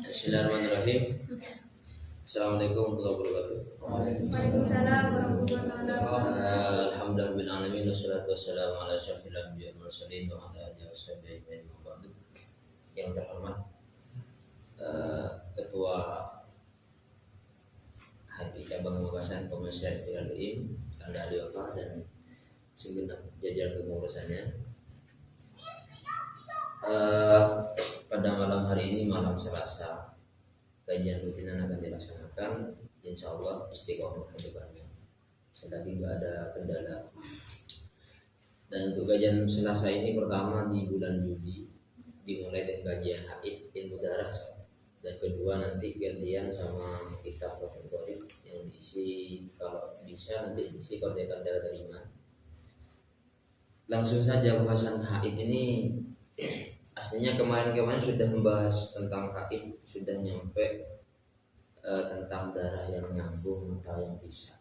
Bismillahirrahmanirrahim. Assalamualaikum warahmatullahi wabarakatuh. Waalaikumsalam warahmatullahi wabarakatuh. Alhamdulillah alamin wassalatu wassalamu ala asyrofil anbiya'i wal mursalin wa ala alihi washabihi ajmain. Yang terhormat Ketua HPI Cabang Pembahasan Komersial Istiqlal UIN Anda Ali Wafa dan segenap jajaran kepengurusannya. Pada malam hari ini, malam Selasa, kajian rutinan akan dilaksanakan, insya Allah istiqomah ke depannya selagi nggak ada kendala. Dan untuk kajian Selasa ini pertama di bulan Juli dimulai dengan kajian haid ilmu darah, dan kedua nanti gantian sama kitab Fathul yang diisi, kalau bisa nanti diisi Qordekan Darah Terima. Langsung saja pembahasan haid ini. Aslinya kemarin sudah membahas tentang haid, sudah nyampe tentang darah yang nyambung atau yang bisa.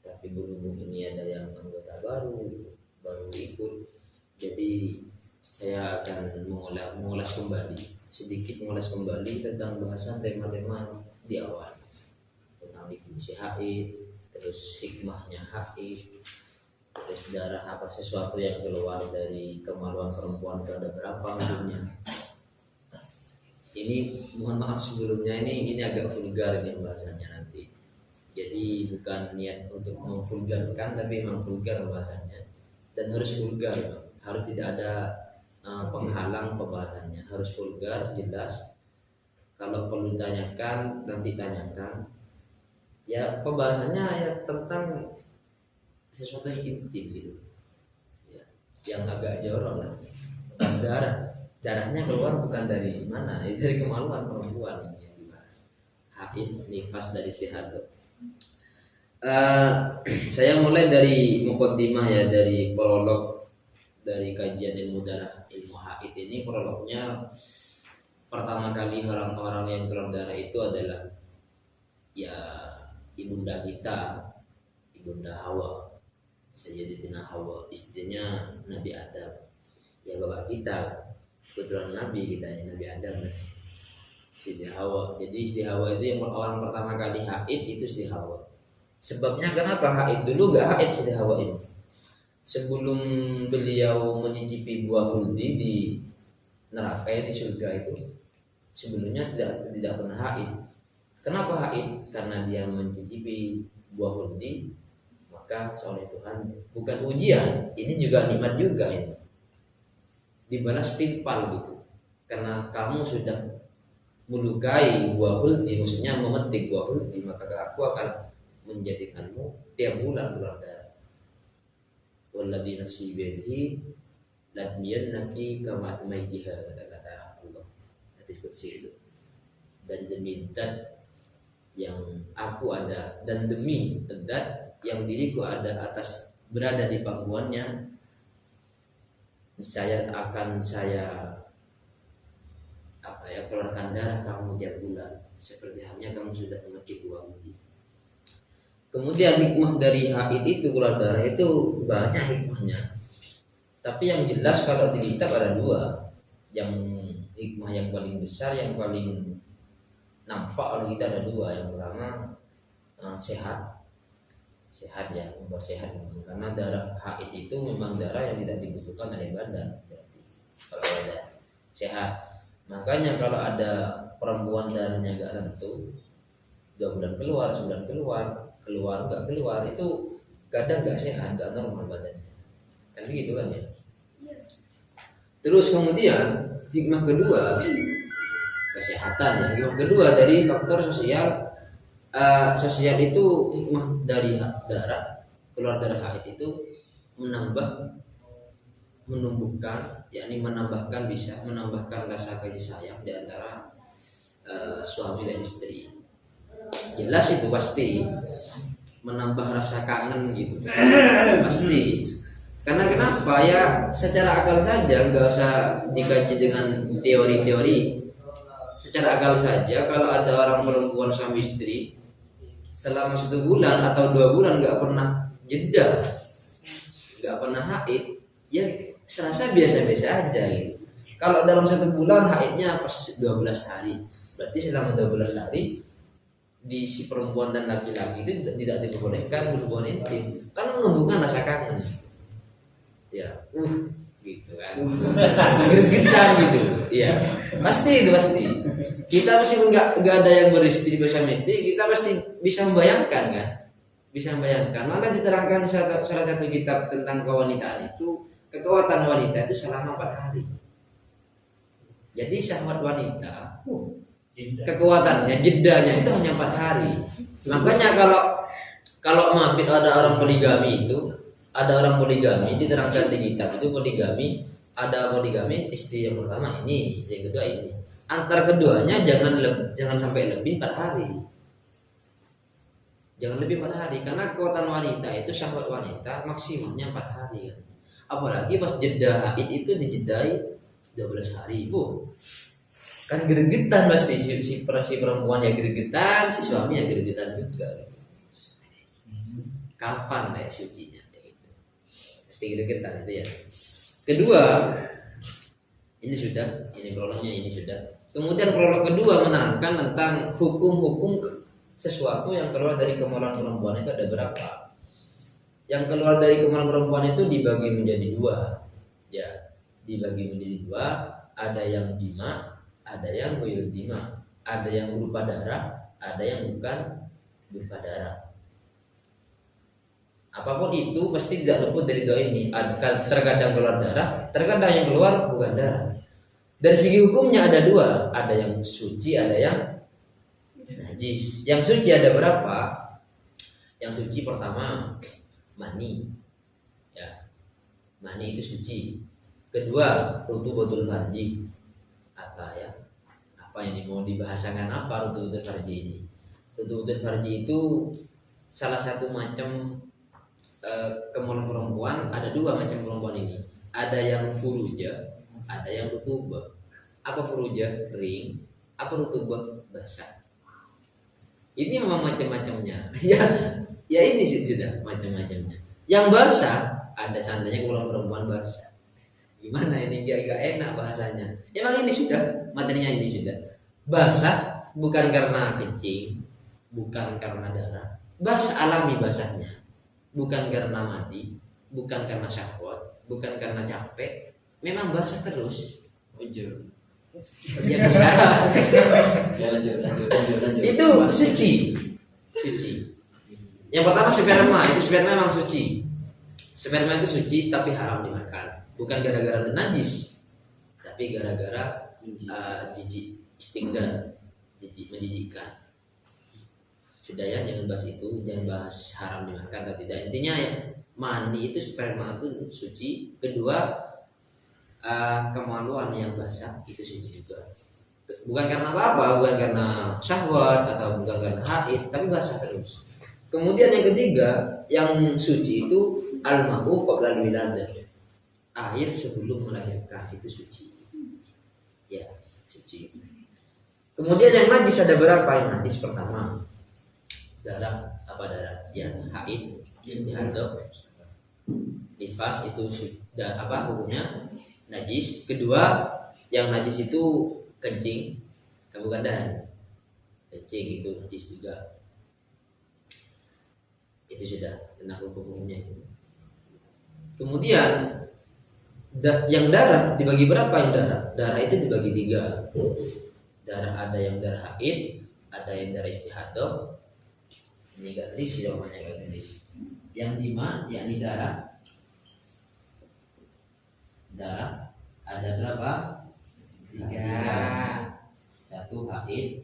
Tapi berhubung ini ada yang anggota baru ikut, jadi saya akan mengulas kembali tentang bahasan tema-tema di awal, tentang definisi haid, terus hikmahnya haid, terus darah apa sesuatu yang keluar dari kemaluan perempuan itu ada berapa umurnya. Ini mohon maaf sebelumnya, ini agak vulgar ini bahasanya nanti. Jadi bukan niat untuk memvulgarkan, tapi memang vulgar bahasanya, dan harus vulgar, harus tidak ada penghalang pembahasannya, harus vulgar, jelas. Kalau perlu tanyakan nanti tanyakan. Ya pembahasannya ya tentang sesuatu yang intim gitu ya, yang agak jorok lah. Darahnya keluar bukan dari mana, dari kemaluan perempuan yang dibahas. Haid, nifas, dari istihadah. Saya mulai dari muqaddimah ya, dari prolog dari kajian ilmu darah, ilmu haid ini. Prolognya pertama kali orang-orang yang keluar darah itu adalah ya ibunda kita, ibunda Hawa, Sayyidatina Hawa, istrinya Nabi Adam. Ya bapak kita, kebetulan Nabi kita ya, Nabi Adam, Siti Hawa. Jadi Siti Hawa itu yang orang pertama kali haid itu Siti Hawa. Sebabnya kenapa haid? Dulu nggak haid Siti Hawa ini. Sebelum beliau menyicipi buah khuldi di neraka ya, di surga itu, sebelumnya tidak pernah haid. Kenapa haid? Karena dia mencicipi buah khuldi, maka oleh Tuhan, bukan ujian, ini juga nikmat juga ini, dibalas timpal gitu. Karena kamu sudah melukai buah khuldi, maksudnya memetik buah khuldi, maka aku akan menjadikanmu tiap bulan keluar darah. Walladzi nafsi biyadihi ladmiyannaki kama atmaitiha, kata Allah hadis qudsi itu. Dan demi zat yang aku ada, dan demi zat yang diriku ada atas berada di pangkuannya, saya akan keluarkan darah kamu tiap bulan seperti halnya kamu sudah memetik buah khuldi. Kemudian hikmah dari haid itu, keluar darah itu banyak hikmahnya. Tapi yang jelas kalau di kitab ada dua. Yang hikmah yang paling besar, yang paling nampak oleh kita ada dua. Yang pertama sehat ya, membuat sehat. Karena darah haid itu memang darah yang tidak dibutuhkan oleh badan. Berarti kalau ada sehat, makanya kalau ada perempuan darahnya gak tentu, 2 bulan keluar, 9 keluar gak keluar, itu kadang gak sehat, gak normal badannya, kan begitu kan ya. Terus kemudian hikmah kedua, kesehatan ya. Hikmah kedua dari faktor sosial. Sosial itu hikmah dari darah, keluar darah haid itu menumbuhkan, yakni bisa menambahkan rasa kasih sayang di antara suami dan istri. Jelas itu pasti menambah rasa kangen gitu, pasti. Karena kenapa ya, secara akal saja, nggak usah dikaji dengan teori-teori. Secara akal saja, kalau ada orang perempuan suami istri selama 1 bulan atau 2 bulan nggak pernah jeda, nggak pernah haid, ya serasa biasa-biasa aja gitu. Kalau dalam 1 bulan haidnya pas 12 hari, Berarti selama 12 hari di si perempuan dan laki-laki itu tidak diperbolehkan berhubungan intim, kan menumbuhkan rasa kangen. Ya, gitu kan. Gergetan gitu. Iya. Pasti itu pasti. Kita masih nggak ada yang beristri bersama istri, kita pasti bisa membayangkan kan? Bisa membayangkan. Maka diterangkan salah satu kitab tentang kewanitaan itu, kekuatan wanita itu selama 4 hari. Jadi syahwat wanita kekuatannya, jedanya itu hanya 4 hari. Makanya kalau mabit ada orang poligami itu, ada orang poligami diterangkan di kitab itu poligami, ada poligami istri yang pertama ini, istri yang kedua ini. Antar keduanya jangan sampai lebih 4 hari. Jangan lebih 4 hari karena kekuatan wanita itu syahwat wanita maksimalnya 4 hari. Apalagi pas jeda haid itu dijedai 12 hari, Bu. Kan gregetan pasti si perempuan ya gregetan, si suami ya gregetan juga. Kapan ya sucinya gitu. Pasti gregetan itu ya. Kedua, ini prolognya ini sudah. Kemudian prolog kedua menerangkan tentang hukum-hukum sesuatu yang keluar dari kemaluan perempuan itu ada berapa? Yang keluar dari kemaluan perempuan itu dibagi menjadi 2. Ya, dibagi menjadi 2, ada yang jima, ada yang ghairul jima, ada yang berupa darah, ada yang bukan berupa darah. Apapun itu pasti tidak luput dari doa ini. Terkadang keluar darah, terkadang yang keluar bukan darah. Dari segi hukumnya ada 2, ada yang suci, ada yang najis. Yang suci ada berapa? Yang suci pertama mani, ya, mani itu suci. Kedua rutubatul farji, apa yang mau dibahasakan apa rutubatul farji ini? Rutubatul farji itu salah satu macam kemaluan perempuan. Ada 2 macam perempuan ini. Ada yang furuja, ada yang rutubah. Apa furuja? Kering. Apa rutubah? Basah. Ini memang macam-macamnya. Ya ini sih sudah macam-macamnya. Yang basah ada sananya kemaluan perempuan basah. Gimana ini gak enak bahasanya. Emang ini sudah materinya ini sudah. Basah bukan karena kencing, bukan karena darah. Basah alami basahnya. Bukan karena mati, bukan karena syahwat, bukan karena capek. Memang basah terus. Ujur. Ya bisa. Lanjut. Itu suci. Yang pertama sperma, itu sperma memang suci. Sperma itu suci tapi haram dimakan. Bukan gara-gara najis, tapi gara-gara jijik, istingdar, jijik, menjijikkan. Sudah ya, jangan bahas itu, jangan bahas haram dimakan atau tidak. Intinya ya, mani itu sperma itu suci. Kedua, kemaluan yang basah itu suci juga. Bukan karena apa-apa, bukan karena syahwat atau bukan karena haid, tapi basah terus. Kemudian yang ketiga, yang suci itu al-ma'u qabla al-wiladah. Air sebelum melahirkan itu suci. Ya, suci. Kemudian yang najis ada berapa? Yang najis pertama darah, apa darah? Ya, haid, istihadah, nifas itu sudah apa hukumnya? Najis. Kedua, yang najis itu kencing, bukan darah. Kencing itu najis juga. Itu sudah tentang hukum-hukumnya itu. Kemudian yang darah dibagi berapa yang darah? Darah itu dibagi 3. Darah ada yang darah haid, ada yang darah istihadah. Ini gak tulis jawabannya gak tulis. Yang 5 yakni darah ada berapa? 3. 1 haid,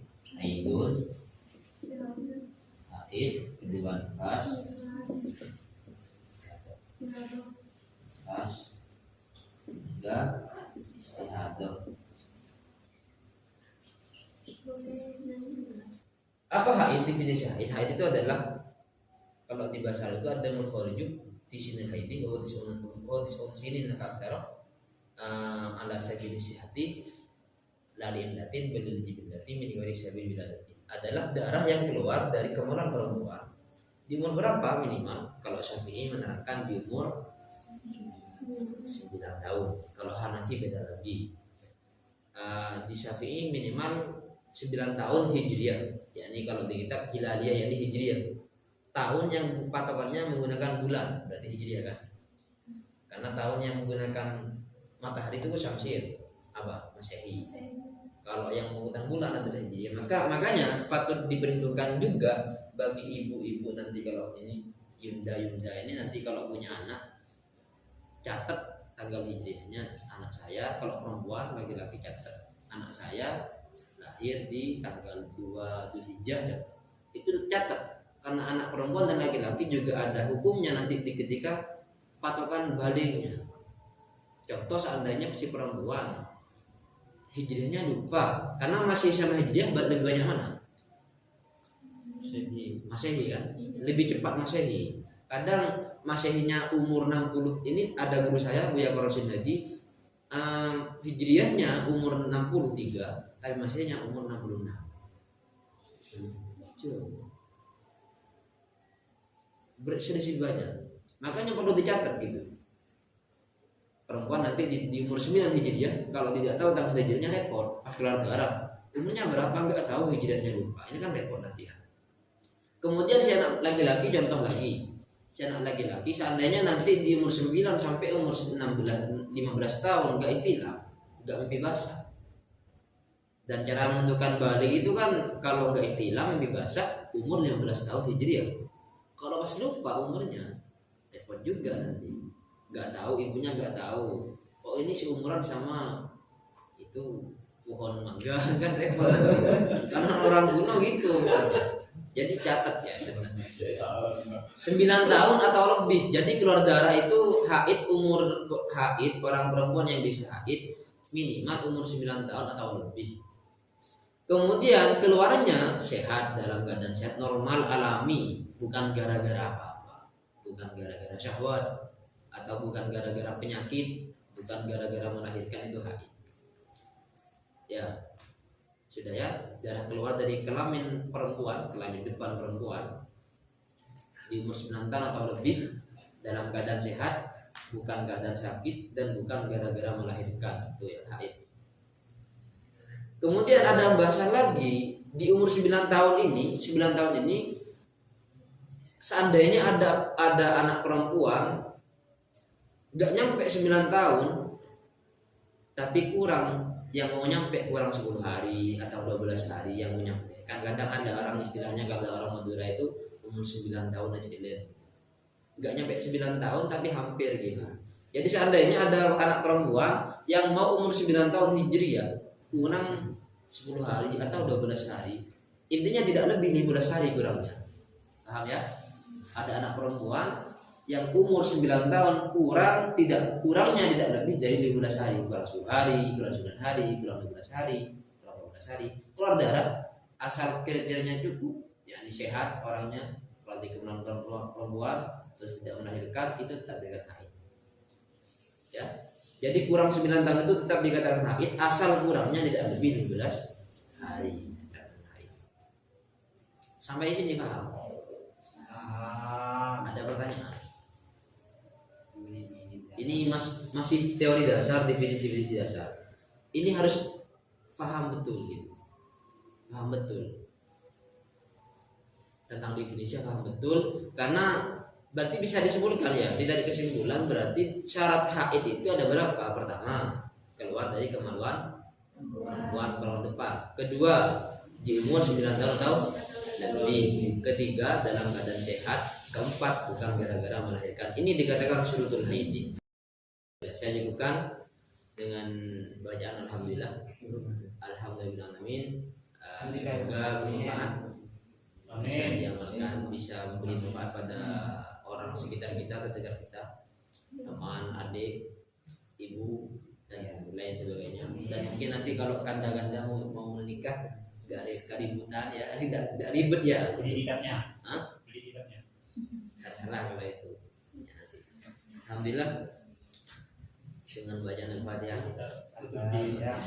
haid, kedua nifas, tiga istihadah. Apa haid? Definisi haid? Haid itu adalah kalau di bahasa Arab itu ada mukhariju fi sinil haidi wa sinin faktor ala sabil sihati lali latin bedul jibilati min wari sabil wiladati. Adalah darah yang keluar dari kemaluan perempuan. Di umur berapa minimal? Kalau Syafi'i menerangkan di umur 9 tahun. Kalau Hanafi beda lagi. Di Syafi'i minimal 9 tahun hijriah, yakni kalau di kitab hilaliyah yakni hijriah, tahun yang patokannya menggunakan bulan berarti hijriah kan, karena tahun yang menggunakan matahari itu syamsiyah apa masehi. Kalau yang menggunakan bulan adalah hijriah. Makanya patut diperhitungkan juga bagi ibu-ibu nanti kalau ini Yunda ini nanti kalau punya anak catat tanggal hijriahnya anak saya. Kalau perempuan laki-laki catat anak saya lahir di tanggal 2 Dzulhijjah ya. Itu catat karena anak perempuan dan laki-laki juga ada hukumnya nanti ketika patokan balignya. Contoh seandainya si perempuan hijriahnya lupa karena masih sama hijriah lebih banyak mana? Masehi kan? Lebih cepat Masehi. Kadang Masehinya umur 60 ini ada guru saya Buya Korosin Haji hijriahnya umur 63 tapi Masehinya umur 66. Berselisih banyak. Makanya perlu dicatat gitu. Perempuan nanti di umur 9 hijriah kalau tidak tahu tanggal hijriahnya repot. Pas keluar darah umurnya berapa nggak tahu hijriahnya lupa. Ini kan repot nanti ya. Kemudian si anak laki-laki contoh lagi. Si anak laki-laki seandainya nanti di umur 9 sampai umur 15 tahun nggak ihtilam, nggak mimpi basah. Dan cara menentukan balik itu kan kalau nggak ihtilam mimpi basah umur 15 tahun hijriah. Kalau pas lupa umurnya repot juga nanti. Nggak tahu ibunya nggak tahu. Oh ini seumuran sama itu pohon mangga kan repot nanti. Karena orang kuno gitu. Jadi catat ya 9 tahun atau lebih. Jadi keluar darah itu haid orang perempuan yang bisa haid minimal umur 9 tahun atau lebih. Kemudian keluarnya sehat dalam keadaan sehat normal alami, bukan gara-gara apa-apa, bukan gara-gara syahwat atau bukan gara-gara penyakit, bukan gara-gara melahirkan itu haid. Ya. Sudah ya, darah keluar dari kelamin perempuan, kelamin depan perempuan di umur 9 tahun atau lebih dalam keadaan sehat, bukan keadaan sakit dan bukan gara-gara melahirkan, itu ya haid. Kemudian ada bahasan lagi di umur 9 tahun ini seandainya ada anak perempuan nggak nyampe 9 tahun tapi kurang yang mau nyampe kurang 10 hari atau 12 hari yang mau nyampe. Kan kadang ada orang istilahnya kalau orang Madura itu umur 9 tahun aja nggak nyampe 9 tahun tapi hampir gitu. Jadi seandainya ada anak perempuan yang mau umur 9 tahun hijriah kurang 10 hari atau 12 hari, intinya tidak lebih 15 hari kurangnya. Paham ya? Ada anak perempuan yang umur 9 tahun kurangnya tidak lebih dari 15 hari, kurang 10 hari, kurang 9 hari, kurang 12 hari, kurang 12 hari. Keluar darah asal kriterianya cukup, yakni sehat orangnya, kalau dikemana perempuan terus tidak melahirkan itu tetap dikatakan haid. Ya. Jadi kurang 9 tahun itu tetap dikatakan haid asal kurangnya tidak lebih 15 hari. Sampai sini paham? Ada pertanyaan? Ini masih teori dasar, definisi dasar. Ini harus paham betul gitu. Paham betul. Tentang definisi paham betul karena berarti bisa disimpulkan ya, tidak kesimpulan berarti syarat haid itu ada berapa? Pertama, keluar dari kemaluan perempuan depan. Kedua, di umur 9 tahun atau lebih. Ketiga, dalam keadaan sehat. Keempat, bukan gara-gara melahirkan. Ini dikatakan syurutul haid. Saya cukupkan dengan bacaan alhamdulillah. Alhamdulillah amin. Semoga bermanfaat, bisa diamalkan, bisa memberi manfaat pada orang sekitar kita, tetangga kita, teman, adik, ibu dan lain sebagainya. Dan mungkin nanti kalau kanda-kanda mau menikah gak keributan ya, tidak ribet ya. Beli kitabnya. Tidak salah kalau itu. Ya, nanti. Alhamdulillah dengan bacaan al-Fatihah.